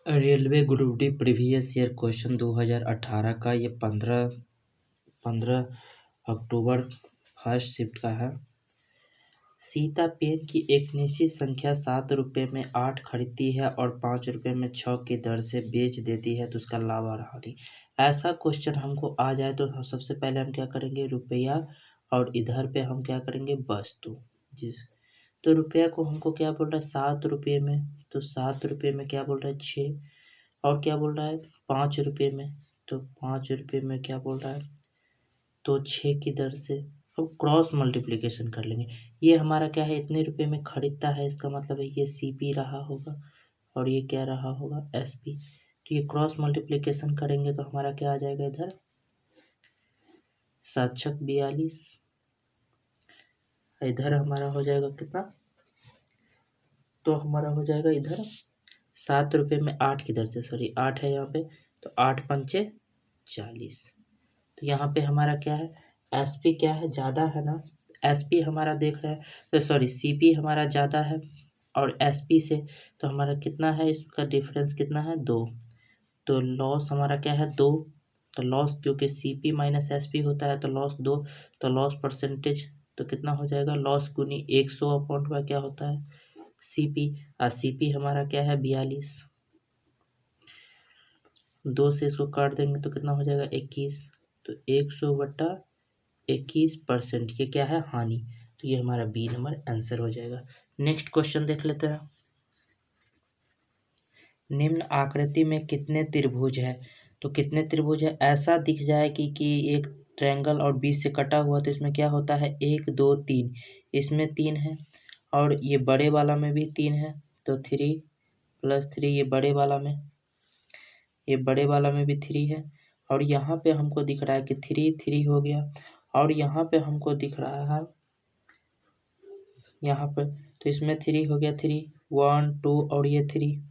Railway group D previous year question 2018 का ये 15 October first shift का है। सीता पेन की एक निश्चित संख्या 7 रुपये में 8 खरीदती है और 5 रुपये में 6 की दर से बेच देती है, तो उसका लाभ और हानि। ऐसा क्वेश्चन हमको आ जाए तो सबसे पहले हम क्या करेंगे, रुपया, और इधर पे हम क्या करेंगे, वस्तु। तो रुपया को हमको क्या बोल रहा है, 7 रुपये में, तो 7 रुपये में क्या बोल रहा है, 6, और क्या बोल रहा है 5 रुपये में, तो 5 रुपये में क्या बोल रहा है, तो 6 की दर से। अब क्रॉस मल्टीप्लिकेशन कर लेंगे। ये हमारा क्या है, इतने रुपये में खरीदता है, इसका मतलब है ये CP रहा होगा और ये क्या रहा होगा, SP। तो ये क्रॉस मल्टीप्लिकेशन करेंगे तो हमारा क्या आ जाएगा, इधर 7 42, इधर हमारा हो जाएगा कितना, तो हमारा हो जाएगा इधर 7 रुपये में 8 की दर से, सॉरी 8 है यहाँ पे, तो 8 पंचे 40। तो यहाँ पे हमारा क्या है, SP क्या है, ज़्यादा है ना, SP हमारा देख रहे हैं, तो सॉरी CP हमारा ज़्यादा है और SP से, तो हमारा कितना है, इसका डिफरेंस कितना है, 2। तो लॉस हमारा क्या है, 2। तो लॉस क्योंकि CP माइनस SP होता है, तो लॉस 2। तो लॉस परसेंटेज तो कितना हो जाएगा, लॉस गुनी 100 अपॉन का क्या होता है, CP। और CP हमारा क्या है, 42। 2 से इसको काट देंगे तो कितना हो जाएगा, 21। तो 100/21% ये क्या है, हानि। तो ये हमारा B नंबर आंसर हो जाएगा। नेक्स्ट क्वेश्चन देख लेते हैं। निम्न आकृति में कितने त्रिभुज है, तो कितने त्रिभुज है, ऐसा दिख जाए कि एक ट्रायंगल और बीच से कटा हुआ, तो इसमें क्या होता है, 1 2 3, इसमें 3 है, और ये बड़े वाला में भी 3 है, तो 3 + 3, ये बड़े वाला में भी 3 है, और यहाँ पे हमको दिख रहा है कि 3 3 हो गया, और यहाँ पे हमको दिख रहा है यहाँ पर, तो इसमें 3 हो गया, 3 1 2, और ये 3,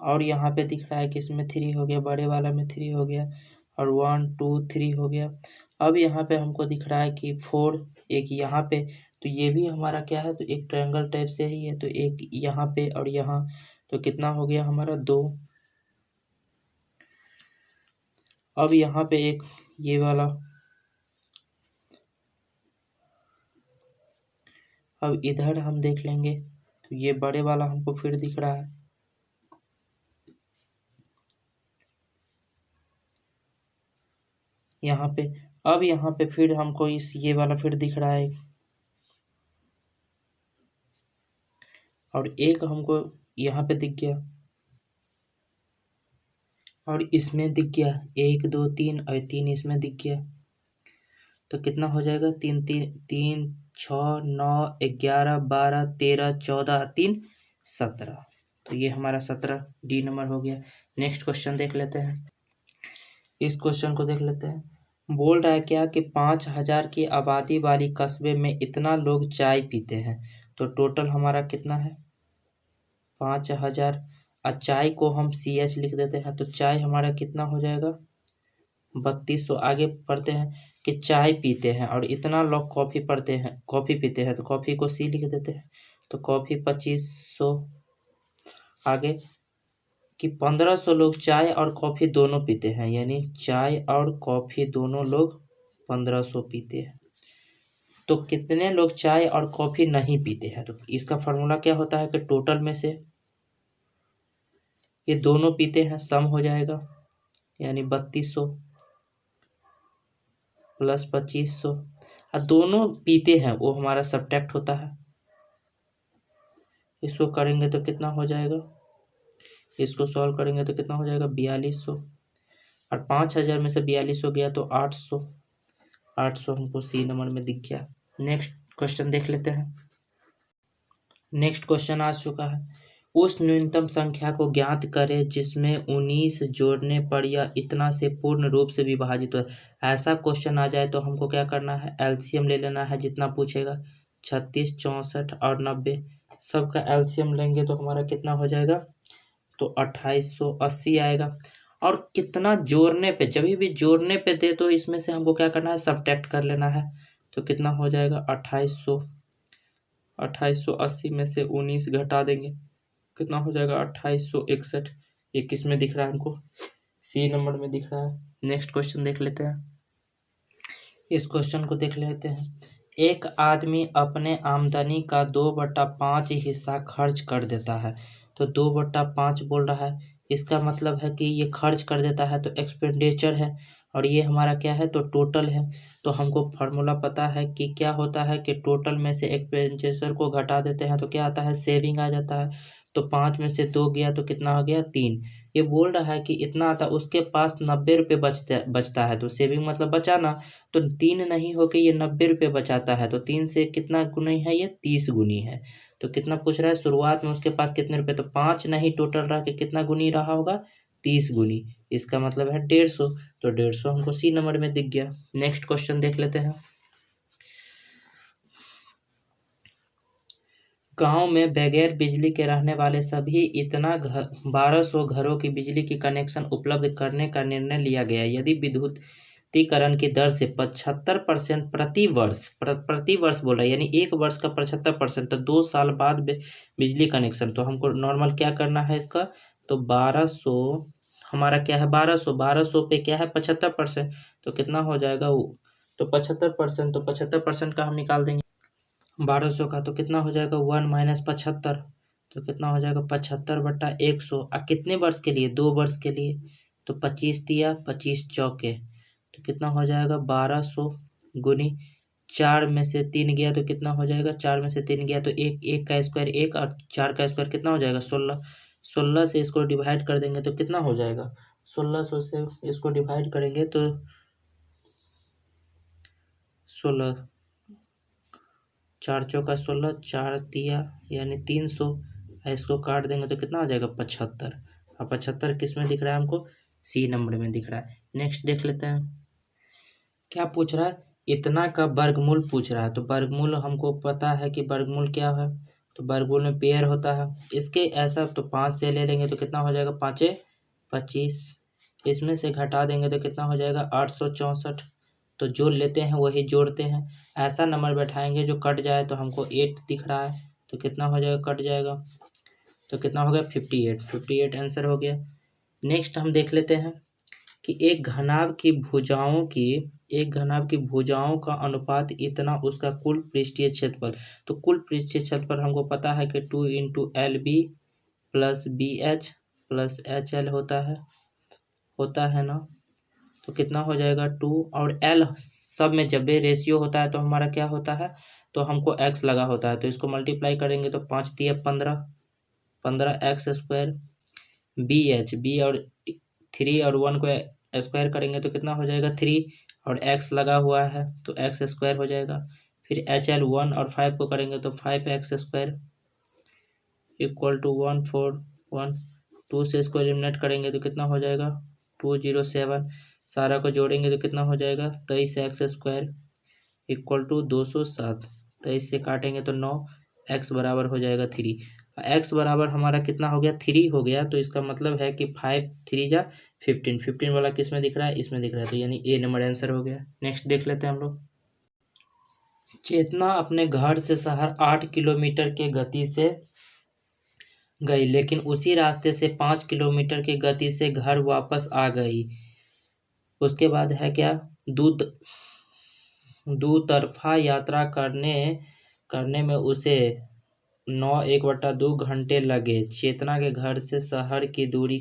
और यहाँ पे दिख रहा है कि इसमें 3 हो गया, बड़े वाला में 3 हो गया, और 1 2 3 हो गया। अब यहाँ पे हमको दिख रहा है कि 4 एक यहाँ पे, तो ये भी हमारा क्या है, तो एक ट्रायंगल टाइप से ही है, तो एक यहाँ पे और यहाँ, तो कितना हो गया हमारा, 2। अब यहाँ पे एक ये वाला, अब इधर हम देख लेंगे, तो ये बड़े वाला हमको फिर दिख रहा है, यहाँ पे। अब यहाँ पे फिर हमको ये वाला फिर दिख रहा है, और एक हमको यहाँ पे दिख गया, और इसमें दिख गया 1 2 3, और 3 इसमें दिख गया, तो कितना हो जाएगा, 3 3 3 6 9 11 12 13 14 3 17। तो ये हमारा 17 D नंबर हो गया। नेक्स्ट क्वेश्चन देख लेते हैं। इस क्वेश्चन को देख लेते हैं। बोल रहा है क्या कि 5000 की आबादी वाली कस्बे में इतना लोग चाय पीते हैं, तो टोटल हमारा कितना है, 5000। और चाय को हम CH लिख देते हैं, तो चाय हमारा कितना हो जाएगा, 3200। आगे पढ़ते हैं कि चाय पीते हैं और इतना लोग कॉफ़ी पीते हैं, तो कॉफ़ी को C लिख देते हैं, तो कॉफ़ी 2500। आगे कि 1500 लोग चाय और कॉफ़ी दोनों पीते हैं, यानी चाय और कॉफ़ी दोनों लोग 1500 पीते हैं। तो कितने लोग चाय और कॉफ़ी नहीं पीते हैं, तो इसका फार्मूला क्या होता है कि टोटल में से ये दोनों पीते हैं, सम हो जाएगा, यानी 3200 + 2500, और दोनों पीते हैं वो हमारा सब्ट्रैक्ट होता है। इसको करेंगे तो कितना हो जाएगा, इसको सॉल्व करेंगे तो कितना हो जाएगा, 4200, और 5000 में से 4200 गया तो 800 हमको C नंबर में दिख गया। नेक्स्ट क्वेश्चन देख लेते हैं। नेक्स्ट क्वेश्चन आ चुका है। उस न्यूनतम संख्या को ज्ञात करें जिसमें 19 जोड़ने पर यह इतना से पूर्ण रूप से विभाजित हो। ऐसा क्वेश्चन आ जाए तो हमको क्या करना है, LCM ले लेना है, जितना पूछेगा 36 64 और 90, सबका LCM लेंगे तो हमारा कितना हो जाएगा, तो 2880 आएगा। और कितना जोड़ने पे, जब भी जोड़ने पे दे तो इसमें से हमको क्या करना है, सब्ट्रैक्ट कर लेना है, तो कितना हो जाएगा 2880 में से 19 घटा देंगे कितना हो जाएगा 2861। ये किस में दिख रहा है हमको? सी नंबर में दिख रहा है। नेक्स्ट क्वेश्चन देख लेते हैं। इस क्वेश्चन को देख लेते हैं। एक आदमी अपने आमदनी का 2/5 हिस्सा खर्च कर देता है। तो 2/5 बोल रहा है, इसका मतलब है कि ये खर्च कर देता है तो एक्सपेंडिचर है, और ये हमारा क्या है? तो टोटल है। तो हमको फार्मूला पता है कि क्या होता है कि टोटल में से एक्सपेंडिचर को घटा देते हैं तो क्या आता है? सेविंग आ जाता है। तो 5 में से 2 गया तो कितना हो गया? 3। ये बोल रहा है कि इतना आता, उसके पास 90 रुपये बचता है। तो सेविंग मतलब बचाना। तो 3 नहीं होके ये 90 रुपये बचाता है। तो 3 से कितना गुनी है? ये 30 गुनी है। तो कितना पूछ रहा है? शुरुआत में उसके पास कितने रुपए? तो 5 नहीं, टोटल रहा के कितना गुनी रहा होगा? 30 गुनी। इसका मतलब है 150। तो 150 हमको सी नंबर में दिख गया। नेक्स्ट क्वेश्चन देख लेते हैं। गांव में बगैर बिजली के रहने वाले सभी 1200 घरों की बिजली की कनेक्शन उपलब्ध करने का निर्णय लिया गया। यदि विद्युतीकरण की दर से 75% प्रति वर्ष बोल रहा है, यानी एक वर्ष का 75%, तो 2 साल बाद बिजली कनेक्शन। तो हमको नॉर्मल क्या करना है इसका? तो 1200 हमारा क्या है? 1200 पे क्या है? 75%। तो कितना हो जाएगा वो? तो 75%, तो 75% का हम निकाल देंगे 1200 का। तो कितना हो जाएगा? 1 माइनस 75। तो कितना हो जाएगा? 75/100। कितने वर्ष के लिए? 2 वर्ष के लिए। तो 25 दिया, 25 चौके, तो कितना हो जाएगा? 1200 गुनी 4 में से 3 गया तो कितना हो जाएगा? 4 में से 3 गया तो एक का स्क्वायर 1, और 4 का स्क्वायर कितना हो जाएगा? 16। 16 से इसको डिवाइड कर देंगे तो कितना हो जाएगा? 1600 से इसको डिवाइड करेंगे तो 16, 4 चौका 16, 4 तिया यानी 300। इसको काट देंगे तो कितना आ जाएगा? 75। और 75 किस में दिख रहा है हमको? सी नंबर में दिख रहा है। नेक्स्ट देख लेते हैं। क्या पूछ रहा है? इतना का वर्गमूल पूछ रहा है। तो वर्गमूल हमको पता है कि वर्गमूल क्या है। तो वर्गमूल में पेयर होता है इसके। ऐसा तो 5 से ले लेंगे तो कितना हो जाएगा? 5 25। इसमें से घटा देंगे तो कितना हो जाएगा? 864। तो जो लेते हैं वही जोड़ते हैं। ऐसा नंबर बैठाएंगे जो कट जाए। तो हमको 8 दिख रहा है, तो कितना हो जाएगा? कट जाएगा तो कितना हो गया? 58। 58 आंसर हो गया। नेक्स्ट हम देख लेते हैं कि एक घनाभ की भुजाओं का अनुपात इतना, उसका कुल पृष्ठीय क्षेत्रफल। तो कुल पृष्ठीय क्षेत्रफल हमको पता है कि 2 × LB plus BH plus HL होता है ना। तो कितना हो जाएगा? 2 और L सब में जब भी रेशियो होता है तो हमारा क्या होता है? तो हमको x लगा होता है। तो इसको मल्टीप्लाई करेंगे तो 5 तिया 15, 15x²। B और 3 और 1 को स्क्वायर करेंगे तो कितना हो जाएगा? 3, और x लगा हुआ है तो x² हो जाएगा। फिर HL 1 और 5 को करेंगे तो 5x² इक्वल टू 141। 2 से इसको एलिमिनेट करेंगे तो कितना हो जाएगा? 207। सारा को जोड़ेंगे तो कितना हो जाएगा? 23x² equal to 207। 23 से काटेंगे तो 9। x बराबर हो जाएगा 3। x बराबर हमारा कितना हो गया? 3 हो गया। तो इसका मतलब है कि 5 3 जा 15। 15 वाला किस में दिख रहा है? इसमें दिख रहा है। तो यानी ए नंबर आंसर हो गया। नेक्स्ट देख लेते हैं हम लोग। चेतना अपने घर से शहर 8 किलोमीटर के गति से गई, लेकिन उसी रास्ते से 5 किलोमीटर की गति से घर वापस आ गई। उसके बाद है क्या? दुतरफा यात्रा करने में उसे 1/2 घंटे लगे। चेतना के घर से शहर की दूरी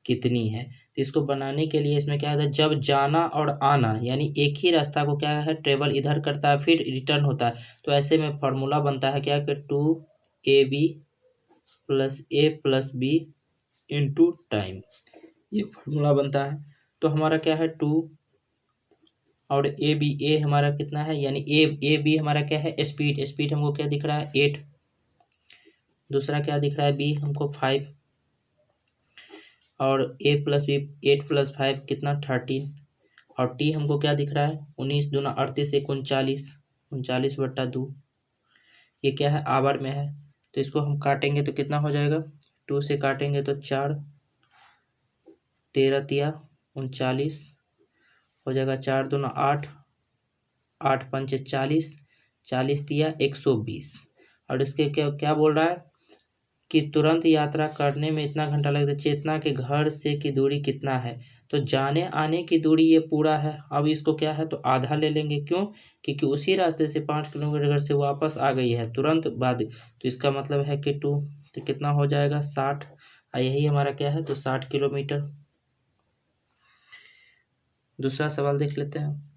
कितनी है? तो इसको बनाने के लिए इसमें क्या है? जब जाना और आना यानी एक ही रास्ता को क्या है? ट्रेवल इधर करता है फिर रिटर्न होता है। तो ऐसे में फॉर्मूला बनता है क्या? कि 2AB + A + B × टाइम, ये फॉर्मूला बनता है। तो हमारा क्या है? 2 और ए हमारा कितना है? यानी ए बी हमारा क्या है? स्पीड हमको क्या दिख रहा है? 8। दूसरा क्या दिख रहा है? बी हमको 5, और A + B 8 + 5 कितना? 13। और टी हमको क्या दिख रहा है? 19 दूना 38 1 39, 39/2। ये क्या है? आवर में है। तो इसको हम काटेंगे तो कितना हो जाएगा? 2 से काटेंगे तो 4, 13 तिया 39 हो जाएगा। 4 दूना 8, 8 पंचे 40, 40 तिया 120। और इसके क्या बोल रहा है? कि तुरंत यात्रा करने में इतना घंटा लगता है। चेतना के घर से की दूरी कितना है, तो जाने आने की दूरी ये पूरा है। अब इसको क्या है तो आधा ले लेंगे, क्यों? क्योंकि उसी रास्ते से 5 किलोमीटर घर से वापस आ गई है तुरंत बाद, तो इसका मतलब है कि 2, तो कितना हो जाएगा 60। यही हमारा क्या है तो 60 किलोमीटर। दूसरा सवाल देख लेते हैं।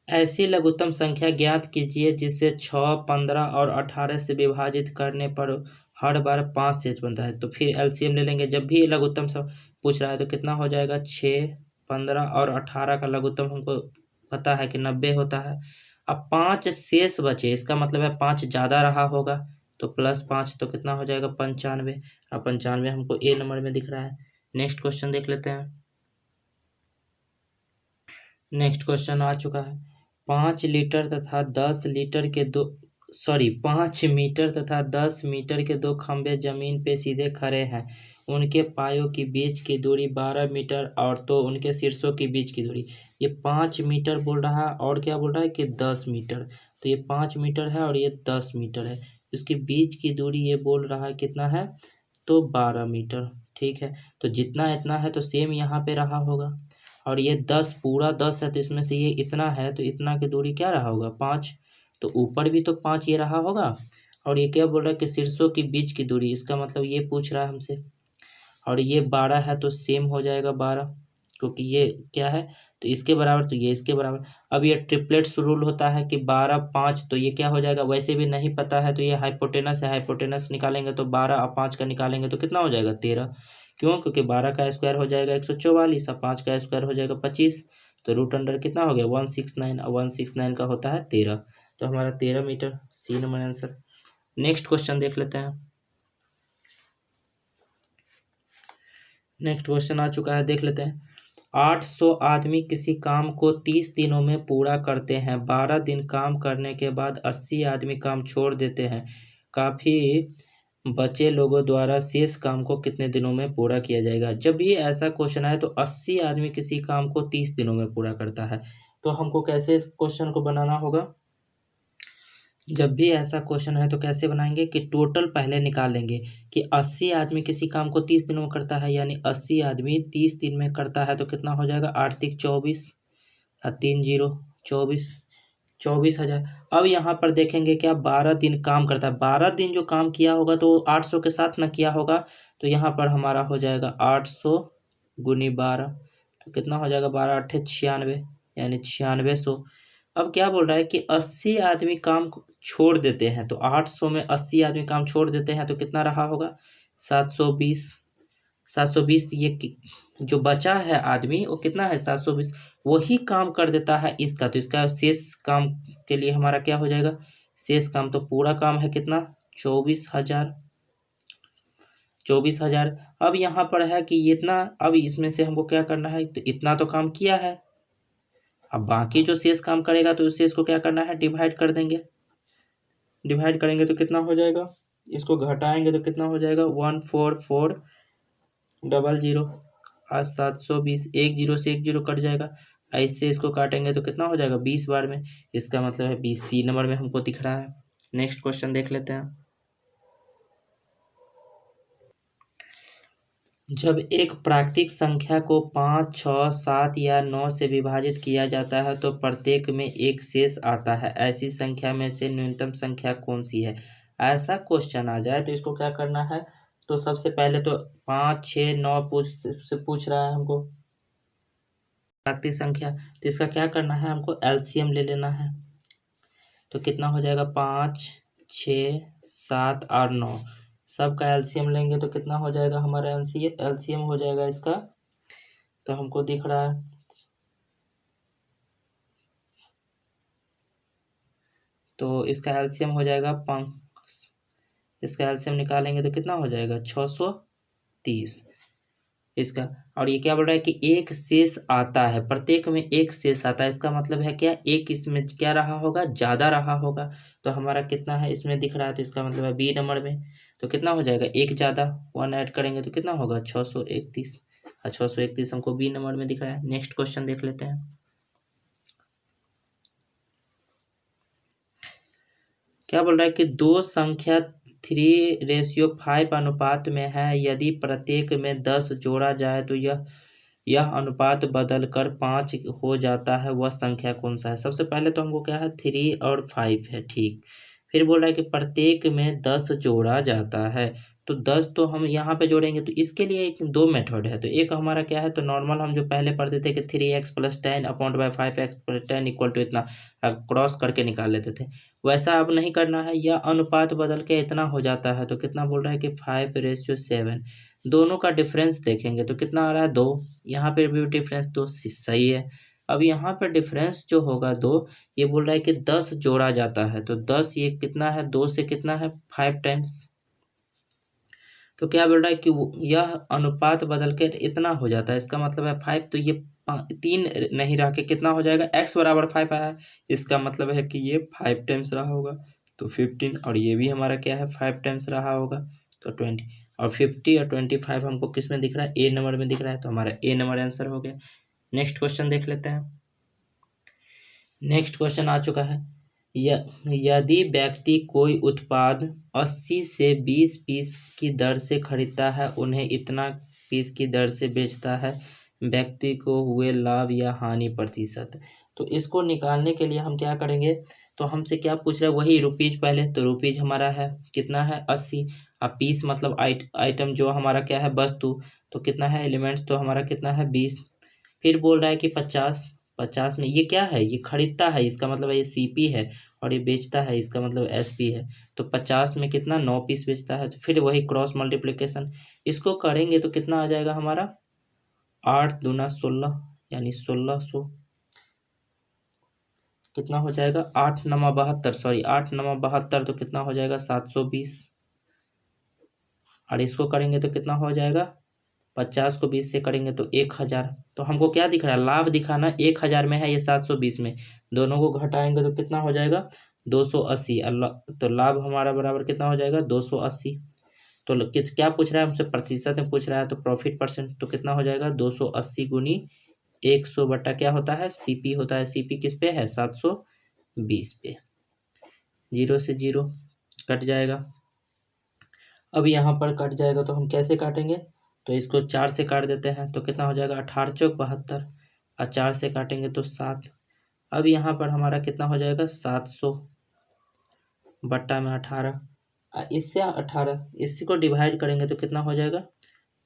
ऐसी लघुत्तम संख्या ज्ञात कीजिए जिसे 6, 15 और 18 से विभाजित करने पर हर बार 5 शेष बनता है। तो फिर एलसीएम ले लेंगे। जब भी लघुत्तम सब पूछ रहा है तो कितना हो जाएगा 6, 15 और 18 का लघुत्तम हमको पता है कि 90 होता है। अब 5 शेष बचे, इसका मतलब है 5 ज़्यादा रहा होगा, तो +5 तो कितना हो जाएगा 95। अब 95 हमको ए नंबर में दिख रहा है। नेक्स्ट क्वेश्चन देख लेते हैं। नेक्स्ट क्वेश्चन आ चुका है। 5 लीटर तथा 10 लीटर के 5 मीटर तथा 10 मीटर के 2 खंभे जमीन पे सीधे खड़े हैं। उनके पायों के बीच की दूरी 12 मीटर और तो उनके शीर्षों के बीच की दूरी, ये 5 मीटर बोल रहा है और क्या बोल रहा है कि 10 मीटर। तो ये 5 मीटर है और ये 10 मीटर है। इसके बीच की दूरी ये बोल रहा है कितना है तो 12 मीटर। ठीक है, तो जितना इतना है तो सेम यहाँ पे रहा होगा। और ये 10 पूरा 10 है तो इसमें से ये इतना है तो इतना की दूरी क्या रहा होगा 5, तो ऊपर भी तो 5 ये रहा होगा। और ये क्या बोल रहा है कि शीर्षों के बीच की दूरी, इसका मतलब ये पूछ रहा है हमसे। और ये 12 है तो सेम हो जाएगा 12, क्योंकि ये क्या है तो इसके बराबर, तो ये इसके बराबर। अब ये ट्रिपलेट्स रूल होता है कि 12, 5, तो ये क्या हो जाएगा, वैसे भी नहीं पता है तो ये हाइपोटेनस है, हाइपोटेनस निकालेंगे तो 12 और 5 का निकालेंगे तो कितना हो जाएगा 13। क्यों? क्योंकि 12 का स्क्वायर हो जाएगा 144 और 5 का स्क्वायर हो जाएगा 25, तो रूट अंडर कितना हो गया 169 और 169 का होता है 13, तो हमारा 13 metre C number answer. Next question देख लेते हैं। नेक्स्ट क्वेश्चन आ चुका है, देख लेते हैं। 800 आदमी किसी काम को 30 दिनों में पूरा करते हैं। 12 दिन काम करने के बाद 80 आदमी काम छोड़ देते हैं। काफ़ी बचे लोगों द्वारा शेष काम को कितने दिनों में पूरा किया जाएगा? जब भी ऐसा क्वेश्चन आए तो 80 आदमी किसी काम को 30 दिनों में पूरा करता है, तो हमको कैसे इस क्वेश्चन को बनाना होगा? जब भी ऐसा क्वेश्चन है तो कैसे बनाएंगे कि टोटल पहले निकाल लेंगे कि 80 आदमी किसी काम को 30 दिनों में करता है, यानी 80 आदमी 30 दिन में करता है तो कितना हो जाएगा 8 तिक 24 और 3 0 24, 24,000। अब यहाँ पर देखेंगे क्या 12 दिन काम करता है, 12 दिन जो काम किया होगा तो 800 के साथ ना किया होगा, तो यहाँ पर हमारा हो जाएगा 800 गुनी 12, तो कितना हो जाएगा 12 8 96, यानी 9600। अब क्या बोल रहा है कि 80 आदमी काम छोड़ देते हैं, तो 800 में 80 आदमी काम छोड़ देते हैं तो कितना रहा होगा 720। 720 ये जो बचा है आदमी वो कितना है 720, वही काम कर देता है इसका, तो इसका शेष काम के लिए हमारा क्या हो जाएगा शेष काम, तो पूरा काम है कितना 24,000। 24,000। अब यहाँ पर है कि इतना, अब इसमें से हमको क्या करना है तो इतना तो काम किया है, अब बाकी जो शेष काम करेगा तो उस शेष को क्या करना है डिवाइड कर देंगे। डिवाइड करेंगे तो कितना हो जाएगा, इसको घटाएंगे तो कितना हो जाएगा 14400 और 720, 1 0 से 1 0 कट जाएगा। ऐसे इसको काटेंगे तो कितना हो जाएगा 20 बार में, इसका मतलब है 20 सी नंबर में हमको दिख रहा है। नेक्स्ट क्वेश्चन देख लेते हैं। जब एक प्राकृतिक संख्या को 5, 6, 7 या 9 से विभाजित किया जाता है तो प्रत्येक में एक शेष आता है। ऐसी संख्या में से न्यूनतम संख्या कौन सी है? ऐसा क्वेश्चन आ जाए तो इसको क्या करना है, तो सबसे पहले तो 5, 6, 9 पूछ रहा है हमको प्राकृतिक संख्या, तो इसका क्या करना है हमको एलसीएम ले लेना है। तो कितना हो जाएगा 5, 6, 7 और 9, सबका एलसीएम लेंगे तो कितना हो जाएगा हमारा एलसीएम हो जाएगा इसका, तो हमको दिख रहा है तो इसका एलसीएम हो जाएगा 5, इसका एलसीएम निकालेंगे तो कितना हो जाएगा 630 इसका। और ये क्या बोल रहा है कि एक शेष आता है, प्रत्येक में एक शेष आता है, इसका मतलब है क्या एक इसमें क्या रहा होगा ज़्यादा रहा होगा, तो हमारा कितना है इसमें दिख रहा है, तो इसका मतलब है बी नंबर में, तो कितना हो जाएगा एक ज़्यादा 1 ऐड करेंगे तो कितना होगा 631, और 631 हमको बी नंबर में दिख रहा है। नेक्स्ट क्वेश्चन देख लेते हैं। क्या बोल रहा है कि दो संख्या 3:5 अनुपात में है, यदि प्रत्येक में 10 जोड़ा जाए तो यह अनुपात बदलकर 5 हो जाता है, वह संख्या कौन सा है। सबसे पहले तो हमको क्या है 3 और 5 है, ठीक। फिर बोल रहा है कि प्रत्येक में 10 जोड़ा जाता है, तो 10 तो हम यहाँ पे जोड़ेंगे, तो इसके लिए एक दो मेथड है। तो एक हमारा क्या है, तो नॉर्मल हम जो पहले पढ़ते थे कि 3x + 10 upon by 5x + 10 equal to इतना क्रॉस करके निकाल लेते थे, वैसा अब नहीं करना है। यह अनुपात बदल के इतना हो जाता है, तो कितना बोल रहा है कि 5:7। दोनों का डिफरेंस देखेंगे तो कितना आ रहा है 2, यहाँ पे भी डिफरेंस 2, सही है। अब यहाँ पे डिफरेंस जो होगा 2, ये बोल रहा है कि 10 जोड़ा जाता है, तो 10 ये कितना है 2 से कितना है 5 टाइम्स, तो क्या बोल रहा है कि यह अनुपात बदल के इतना हो जाता है, इसका मतलब है 5, तो ये 3 नहीं रह के कितना हो जाएगा, x बराबर 5 आया है, इसका मतलब है कि ये 5 टाइम्स रहा होगा, तो 15, और ये भी हमारा क्या है 5 टाइम्स रहा होगा, तो 20, और 50 और 25 हमको किस में दिख रहा है, ए नंबर में दिख रहा है, तो हमारा ए नंबर आंसर हो गया। नेक्स्ट क्वेश्चन देख लेते हैं। नेक्स्ट क्वेश्चन आ चुका है, यदि व्यक्ति कोई उत्पाद 80 से 20 पीस की दर से खरीदता है, उन्हें इतना पीस की दर से बेचता है, व्यक्ति को हुए लाभ या हानि प्रतिशत। तो इसको निकालने के लिए हम क्या करेंगे, तो हमसे क्या पूछ रहा है, वही रुपीज पहले, तो रुपीज हमारा है कितना है 80, अब पीस मतलब आइटम जो हमारा क्या है वस्तु, तो कितना है एलिमेंट्स, तो हमारा कितना है 20। फिर बोल रहा है कि 50, 50 में ये क्या है, ये खरीदता है, इसका मतलब है ये सीपी है, और ये बेचता है, इसका मतलब एसपी है, तो 50 में कितना 9 पीस बेचता है, तो फिर वही क्रॉस मल्टीप्लिकेशन, इसको करेंगे तो कितना आ जाएगा हमारा 8 दूना 16, यानी 1600, कितना हो जाएगा 8 9 72, सॉरी 8 9 72, तो कितना हो जाएगा 720, और इसको करेंगे तो कितना हो जाएगा 50 को 20 से करेंगे तो 1000। तो हमको क्या दिख रहा है, लाभ दिखाना 1000 में है, ये 720 में, दोनों को घटाएंगे तो कितना हो जाएगा 280, अल्लाह, तो लाभ हमारा बराबर कितना हो जाएगा 280। तो क्या पूछ रहा है हमसे, प्रतिशत में पूछ रहा है, तो प्रॉफिट परसेंट, तो कितना हो जाएगा 280 गुनी 100 बटा क्या होता है सीपी होता है, सीपी किस पे है 720 पे, 0 से 0 कट जाएगा। अब यहाँ पर कट जाएगा तो हम कैसे काटेंगे, तो इसको 4 से काट देते हैं, तो कितना हो जाएगा 18 चौक 72, और 4 से काटेंगे तो 7। अब यहाँ पर हमारा कितना हो जाएगा 700 बट्टा में 18, इससे 18, इसी को डिवाइड करेंगे तो कितना हो जाएगा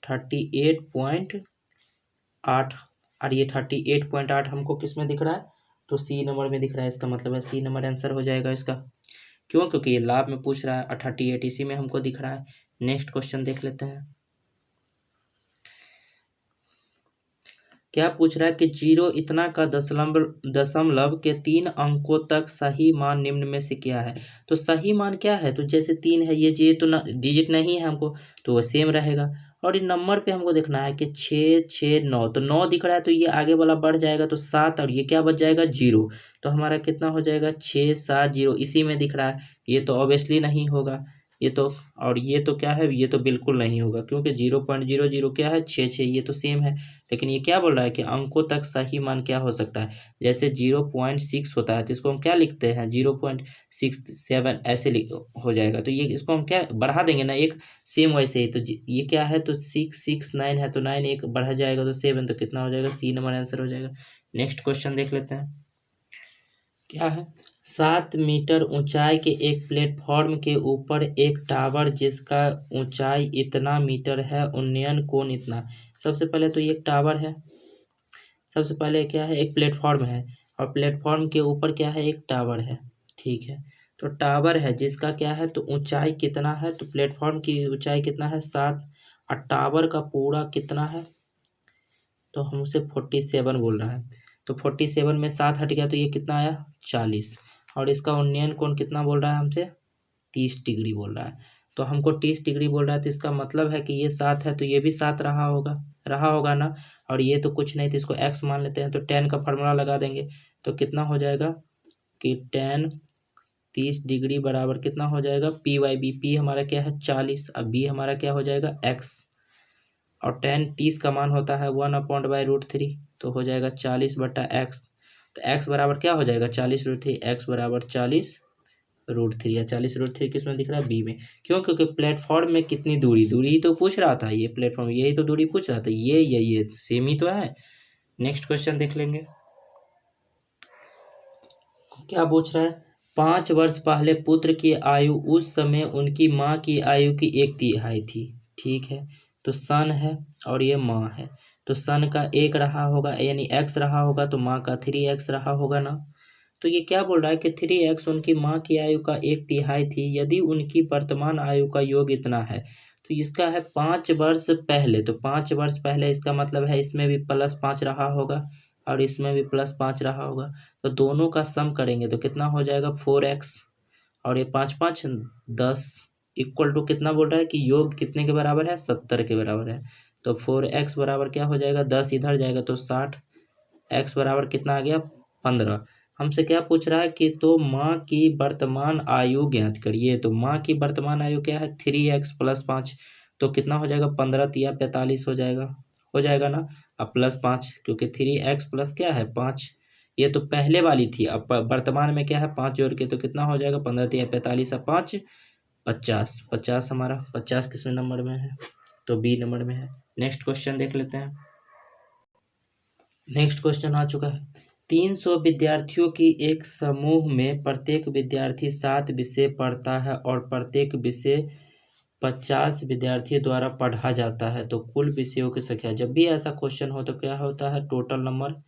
38.8, और ये 38.8 हमको किस में दिख रहा है, तो सी नंबर में दिख रहा है, इसका मतलब है सी नंबर आंसर हो जाएगा इसका। क्यों, क्योंकि ये लाभ में पूछ रहा है 38 इसी में हमको दिख रहा है। नेक्स्ट क्वेश्चन देख लेते हैं। क्या पूछ रहा है कि 0 इतना का दशमलव के 3 अंकों तक सही मान निम्न में से क्या है। तो सही मान क्या है, तो जैसे 3 है, ये तो डिजिट नहीं है हमको, तो वो सेम रहेगा। और ये नंबर पे हमको देखना है कि 6 6 9, तो 9 दिख रहा है, तो ये आगे वाला बढ़ जाएगा तो 7, और ये क्या बच जाएगा 0, तो हमारा कितना हो जाएगा 6 7 0, इसी में दिख रहा है, ये तो ऑब्वियसली नहीं होगा, ये तो, और ये तो क्या है, ये तो बिल्कुल नहीं होगा, क्योंकि 0.00 क्या है 6 6, ये तो सेम है। लेकिन ये क्या बोल रहा है कि अंकों तक सही मान क्या हो सकता है, जैसे 0.6 होता है, तो इसको हम क्या लिखते हैं 0.67 ऐसे हो जाएगा, तो ये इसको हम क्या बढ़ा देंगे ना एक, सेम वैसे ही, तो ये क्या है, तो 6 6 9 है, तो 9 एक बढ़ा जाएगा तो 7, तो कितना हो जाएगा सी नंबर आंसर हो जाएगा। नेक्स्ट क्वेश्चन देख लेते हैं। क्या है, 7 मीटर ऊंचाई के एक प्लेटफॉर्म के ऊपर एक टावर जिसका ऊंचाई इतना मीटर है, उन्नयन कोण इतना। सबसे पहले तो ये एक टावर है, सबसे पहले क्या है एक प्लेटफॉर्म है, और प्लेटफॉर्म के ऊपर क्या है एक टावर है, ठीक है। तो टावर है जिसका क्या है, तो ऊंचाई कितना है, तो प्लेटफॉर्म की ऊंचाई कितना है 7, और टावर का पूरा कितना है, तो हमसे 47 बोल रहा है, तो 47 में 7 हट गया, तो ये कितना आया 40, और इसका उन्नयन कोण कितना बोल रहा है हमसे 30 डिग्री बोल रहा है। तो हमको 30 डिग्री बोल रहा है, तो इसका मतलब है कि ये 7 है, तो ये भी 7 रहा होगा ना, और ये तो कुछ नहीं, तो इसको x मान लेते हैं, तो tan का फार्मूला लगा देंगे, तो कितना हो जाएगा कि tan 30 डिग्री बराबर कितना हो जाएगा p/b, p हमारा क्या है 40, अब b हमारा क्या हो जाएगा x, और tan 30 का मान होता है 1/√3, तो हो जाएगा 40 बटा x, तो x बराबर क्या हो जाएगा 40√3, x बराबर 40 √3 या 40√3 किसमें दिख रहा है, बी में। क्यों? क्योंकि प्लेटफॉर्म में कितनी दूरी ही तो पूछ रहा था, ये प्लेटफॉर्म यही तो दूरी पूछ रहा था, ये सेम ही तो है। नेक्स्ट क्वेश्चन देख लेंगे क्या पूछ रहा है। 5 वर्ष पहले पुत्र की आयु उस समय उनकी माँ की आयु की 1/3 थी। ठीक है, तो सन है और ये माँ है, तो सन का 1 रहा होगा यानी x रहा होगा, तो माँ का 3x रहा होगा ना। तो ये क्या बोल रहा है कि 3x उनकी माँ की आयु का 1/3 थी यदि उनकी वर्तमान आयु का योग इतना है। तो इसका है 5 वर्ष पहले, तो 5 वर्ष पहले इसका मतलब है इसमें भी +5 रहा होगा और इसमें भी +5 रहा होगा, तो दोनों का सम करेंगे तो कितना हो जाएगा 4x, और ये 5 5 10 इक्वल टू कितना बोल रहा है कि योग कितने के बराबर है, 70 के बराबर है। तो 4x बराबर क्या हो जाएगा, 10 इधर जाएगा तो 60, x बराबर कितना आ गया 15। हमसे क्या पूछ रहा है कि तो माँ की वर्तमान आयु ज्ञात करिए। तो माँ की वर्तमान आयु क्या है 3x + 5, तो कितना हो जाएगा 15 तिया 45 हो जाएगा ना। अब +5 क्योंकि 3x प्लस क्या है 5, ये तो पहले वाली थी, अब वर्तमान में क्या है 5 जोड़ के, तो कितना हो जाएगा 15 तिया 45 और 5 50, 50 हमारा 50 किसमें नंबर में है, तो बी नंबर में है। नेक्स्ट क्वेश्चन देख लेते हैं। नेक्स्ट क्वेश्चन आ चुका है। 300 विद्यार्थियों की एक समूह में प्रत्येक विद्यार्थी 7 विषय पढ़ता है और प्रत्येक विषय 50 विद्यार्थियों द्वारा पढ़ा जाता है, तो कुल विषयों की संख्या। जब भी ऐसा क्वेश्चन हो तो क्या होता है, टोटल नंबर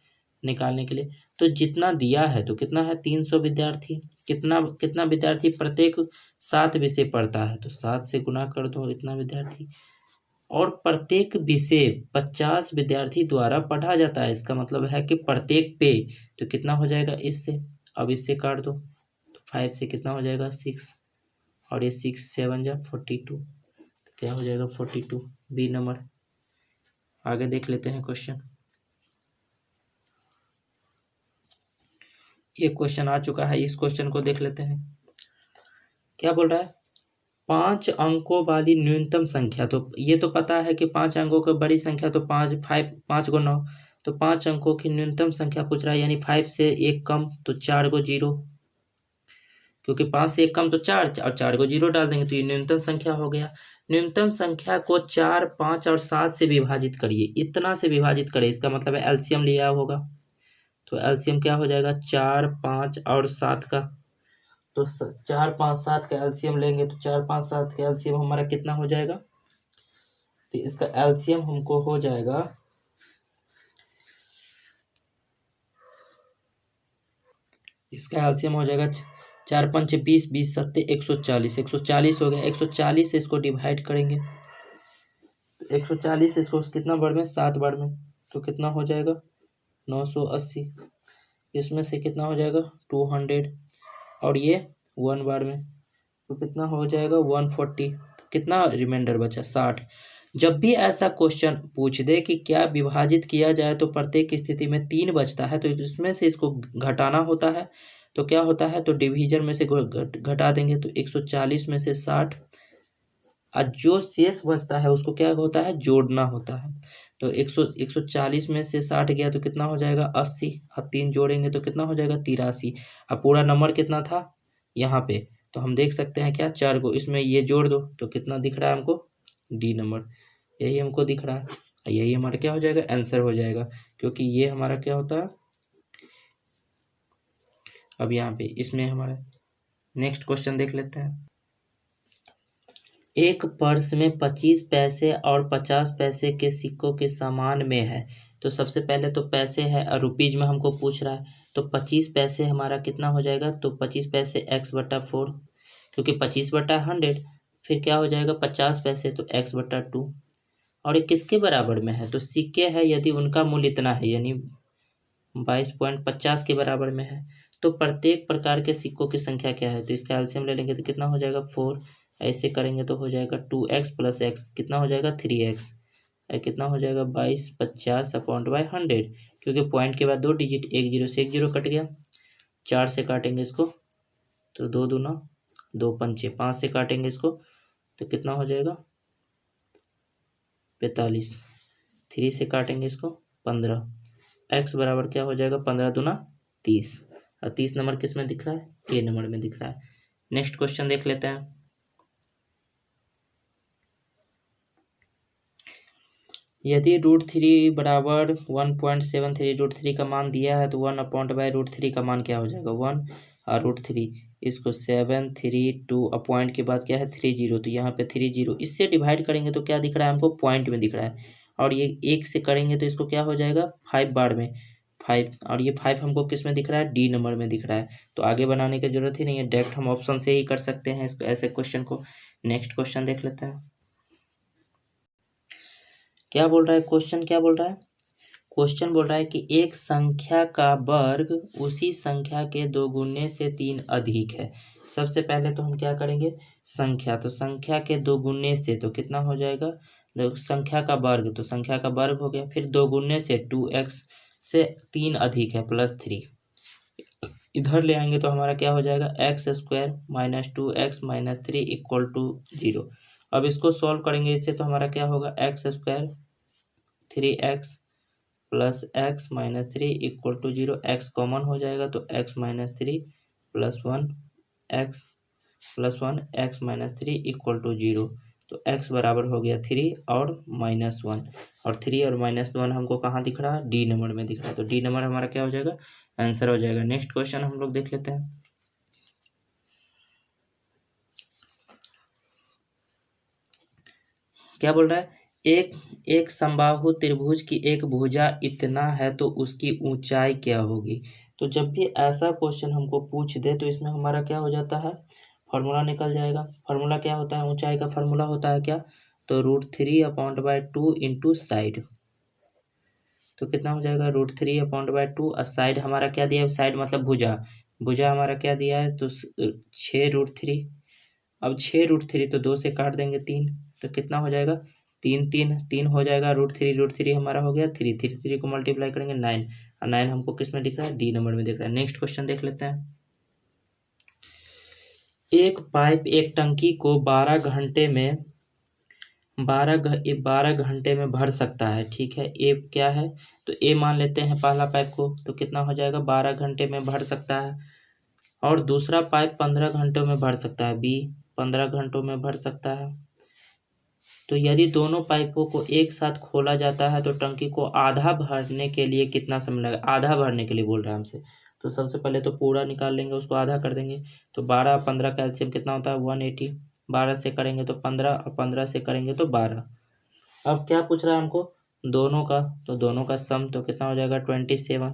निकालने के लिए तो जितना दिया है तो कितना है 300 विद्यार्थी, कितना विद्यार्थी प्रत्येक 7 विषय पढ़ता है, तो 7 से गुना कर दो इतना विद्यार्थी, और प्रत्येक विषय 50 विद्यार्थी द्वारा पढ़ा जाता है, इसका मतलब है कि प्रत्येक पे, तो कितना हो जाएगा इससे, अब इससे काट दो तो 5 से कितना हो जाएगा 6, और ये 6 7 जा 42, तो क्या हो जाएगा 42, बी नंबर। आगे देख लेते हैं क्वेश्चन। ये क्वेश्चन आ चुका है, इस क्वेश्चन को देख लेते हैं क्या बोल रहा है। 5 अंकों वाली न्यूनतम संख्या, तो ये तो पता है कि 5 अंकों की बड़ी संख्या तो 5 को 9, तो 5 अंकों की न्यूनतम संख्या पूछ रहा है, यानी 5 से 1 कम तो 4 को 0, क्योंकि 5 से 1 कम तो 4 और 4 को 0 डाल देंगे तो ये न्यूनतम संख्या हो गया। न्यूनतम संख्या को 4 5 और 7 से विभाजित करिए, इतना से विभाजित करिए, इसका मतलब है एलसीएम लिया होगा, तो एलसीएम क्या हो जाएगा 4 5 और 7 का, तो 4 5 7 का एलसीएम लेंगे तो 4 5 7 का एलसीएम हमारा कितना हो जाएगा, तो इसका एलसीएम हमको हो जाएगा, इसका एलसीएम हो जाएगा 4 5 20 20 7 140, 140 हो गया। 140 से इसको डिवाइड करेंगे, 140 से इसको कितना बार में 7 बार में, तो कितना हो जाएगा 980, इसमें से कितना हो जाएगा 200, और ये 1 बार में तो कितना हो जाएगा 140, तो कितना रिमाइंडर बचा 60। जब भी ऐसा क्वेश्चन पूछ दे कि क्या विभाजित किया जाए तो प्रत्येक स्थिति में 3 बचता है, तो इसमें से इसको घटाना होता है, तो क्या होता है, तो डिवीजन में से घटा देंगे, तो 140 में से 60, और जो शेष बचता है उसको क्या होता है जोड़ना होता है, तो 140 में से 60 गया तो कितना हो जाएगा 80, और 3 जोड़ेंगे तो कितना हो जाएगा 83। अब पूरा नंबर कितना था यहाँ पे, तो हम देख सकते हैं क्या 4 को, इसमें ये जोड़ दो तो कितना दिख रहा है हमको डी नंबर, यही हमको दिख रहा है, यही हमारा क्या हो जाएगा आंसर हो जाएगा, क्योंकि ये हमारा क्या होता है। अब यहाँ पे इसमें हमारा नेक्स्ट क्वेश्चन देख लेते हैं। एक पर्स में 25 पैसे और 50 पैसे के सिक्कों के समान में है, तो सबसे पहले तो पैसे है और रुपीज में हमको पूछ रहा है, तो 25 पैसे हमारा कितना हो जाएगा, तो 25 पैसे x/4, क्योंकि 25/100, फिर क्या हो जाएगा 50 पैसे तो x/2, और ये किसके बराबर में है, तो सिक्के है यदि उनका मूल्य इतना है यानी 22.50 के बराबर में है, तो प्रत्येक प्रकार के सिक्कों की संख्या क्या है, तो इसका एलसीएम ले लेंगे तो कितना हो जाएगा 4, ऐसे करेंगे तो हो जाएगा 2x + x कितना हो जाएगा 3x, कितना हो जाएगा 2250/100, क्योंकि पॉइंट के बाद 2 डिजिट, 1 0 से 1 0 कट गया, 4 से काटेंगे इसको तो 2 दूना 2 पंचे, 5 से काटेंगे इसको तो कितना हो जाएगा 45, 3 से काटेंगे इसको 15, x बराबर क्या हो जाएगा 15 दूना 30, और 30 नंबर किस में दिख रहा है ए नंबर में दिख रहा है। नेक्स्ट क्वेश्चन देख लेते हैं। यदि √3 बराबर 1.73 √3 का मान दिया है तो 1/√3 का मान क्या हो जाएगा 1 और √3 इसको 7 3 2 अपॉइंट के बाद क्या है 30 तो यहाँ पे 30 इससे डिवाइड करेंगे तो क्या दिख रहा है हमको पॉइंट में दिख रहा है और ये 1 से करेंगे तो इसको क्या हो जाएगा 5 बार में 5 और ये 5 हमको किस में दिख रहा है डी नंबर में दिख रहा है। तो आगे बनाने की जरूरत ही नहीं है, डायरेक्ट हम ऑप्शन से ही कर सकते हैं इसको ऐसे क्वेश्चन को। नेक्स्ट क्वेश्चन देख लेते हैं क्या बोल रहा है क्वेश्चन। क्या बोल रहा है क्वेश्चन बोल रहा है कि एक संख्या का वर्ग उसी संख्या के 2 गुने से 3 अधिक है। सबसे पहले तो हम क्या करेंगे संख्या, तो संख्या के 2 गुने से तो कितना हो जाएगा संख्या का वर्ग, तो संख्या का वर्ग हो गया, फिर 2 गुने से 2x से 3 अधिक है +3 इधर ले आएंगे तो हमारा क्या हो जाएगा x² - 2x - 3 = 0। अब इसको सॉल्व करेंगे इससे तो हमारा क्या होगा x² 3x + x - 3 = 0। x common हो जाएगा तो x - 3 + 1 x + 1 x - 3 = 0। तो x बराबर हो गया 3 और -1 और 3 और -1 हमको कहाँ दिख रहा है डी नंबर में दिख रहा है। तो डी नंबर हमारा क्या हो जाएगा आंसर हो जाएगा। नेक्स्ट क्वेश्चन हम लोग देख लेते हैं। क्या बोल रहा है एक समबाहु त्रिभुज की एक भुजा इतना है तो उसकी ऊंचाई क्या होगी। तो जब भी ऐसा क्वेश्चन हमको पूछ दे तो इसमें हमारा क्या हो जाता है फॉर्मूला निकल जाएगा। फॉर्मूला क्या होता है ऊंचाई का फॉर्मूला होता है क्या तो √3/2 इंटू साइड। तो कितना हो जाएगा √3/2 और साइड हमारा क्या दिया है साइड मतलब भुजा, भुजा हमारा क्या दिया है तो 6√3। अब 6√3 तो 2 से काट देंगे 3 तो कितना हो जाएगा 3 हो जाएगा √3 हमारा हो गया 3 को मल्टीप्लाई करेंगे 9 और 9 हमको किस में दिख रहा है डी नंबर में दिख रहा है। नेक्स्ट क्वेश्चन देख लेते हैं। एक पाइप एक टंकी को 12 घंटे में भर सकता है। ठीक है ए क्या है तो ए मान लेते हैं पहला पाइप को तो कितना हो जाएगा 12 घंटे में भर सकता है और दूसरा पाइप 15 घंटों में भर सकता है बी 15 घंटों में भर सकता है। तो यदि दोनों पाइपों को एक साथ खोला जाता है तो टंकी को आधा भरने के लिए कितना समय लगेगा, आधा भरने के लिए बोल रहा है हमसे। तो सबसे पहले तो पूरा निकाल लेंगे उसको आधा कर देंगे तो 12 15 का एलसीएम कितना होता है 180। 12 से करेंगे तो 15 और 15 से करेंगे तो 12। अब क्या पूछ रहा है हमको दोनों का, तो दोनों का सम तो कितना हो जाएगा 27।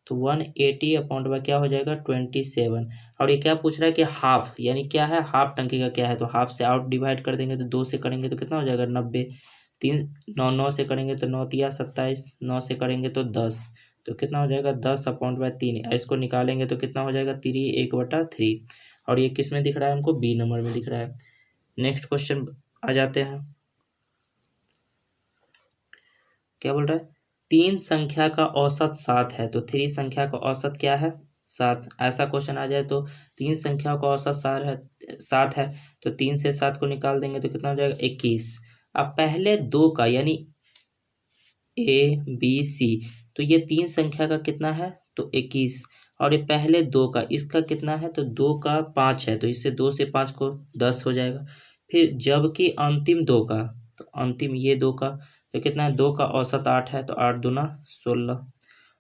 तो 180 क्या हो जाएगा 27। और ये क्या पूछ रहा है कि हाफ यानी क्या है हाफ टंकी का क्या है तो हाफ से आउट डिवाइड कर देंगे तो 2 से करेंगे तो कितना हो जाएगा 90। 9 से करेंगे तो 9 × 27 9 से करेंगे तो 10 तो कितना हो जाएगा 10/3। इसको निकालेंगे तो कितना हो जाएगा 3 1/3 और ये किस में दिख रहा है हमको बी नंबर में दिख रहा है। नेक्स्ट क्वेश्चन आ जाते हैं। क्या बोल रहा है 3 संख्या का औसत 7 है तो 3 संख्या का औसत क्या है 7। ऐसा क्वेश्चन आ जाए तो 3 संख्या का औसत 7 है तो 3 से 7 को निकाल देंगे तो कितना हो जाएगा 21। अब पहले 2 का यानी ABC तो ये 3 संख्या का कितना है तो 21 और ये पहले 2 का इसका कितना है तो 2 का 5 है तो इससे 2 से 5 को 10 हो जाएगा। फिर जबकि अंतिम 2 का तो अंतिम ये 2 का तो कितना है 2 का औसत 8 है तो 8 दूना 16।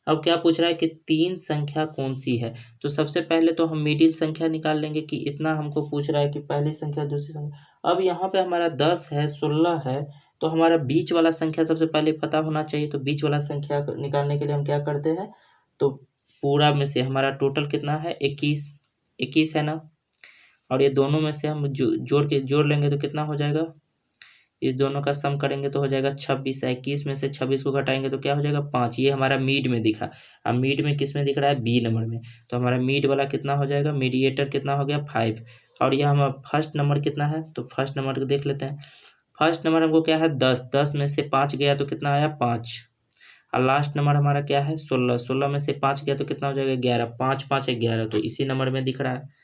अब क्या पूछ रहा है कि 3 संख्या कौन सी है तो सबसे पहले तो हम मिडिल संख्या निकाल लेंगे कि इतना हमको पूछ रहा है कि पहली संख्या दूसरी संख्या। अब यहाँ पे हमारा 10 है 16 है तो हमारा बीच वाला संख्या सबसे पहले पता होना चाहिए। तो बीच वाला संख्या निकालने के लिए हम क्या करते हैं तो पूरा में से हमारा टोटल कितना है 21 है ना और ये दोनों में से हम जोड़ लेंगे तो कितना हो जाएगा इस दोनों का सम करेंगे तो हो जाएगा 26। 21 में से 26 को घटाएंगे तो क्या हो जाएगा 5। ये हमारा मीड में दिखा। अब मीड में किस में दिख रहा है बी नंबर में तो हमारा मीड वाला कितना हो जाएगा मीडिएटर कितना हो गया 5 और यह हमारा फर्स्ट नंबर कितना है तो फर्स्ट नंबर को देख लेते हैं। फर्स्ट नंबर हमको क्या है 10 में से 5 गया तो कितना आया 5 और लास्ट नंबर हमारा क्या है 16 में से 5 गया तो कितना हो जाएगा 11 5 5 11 तो इसी नंबर में दिख रहा है।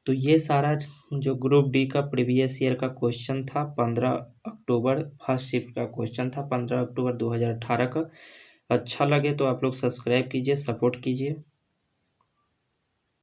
तो ये सारा जो ग्रुप डी का प्रीवियस ईयर का क्वेश्चन था 15 अक्टूबर फर्स्ट शिफ्ट का क्वेश्चन था 15 अक्टूबर 2018 का। अच्छा लगे तो आप लोग सब्सक्राइब कीजिए सपोर्ट कीजिए।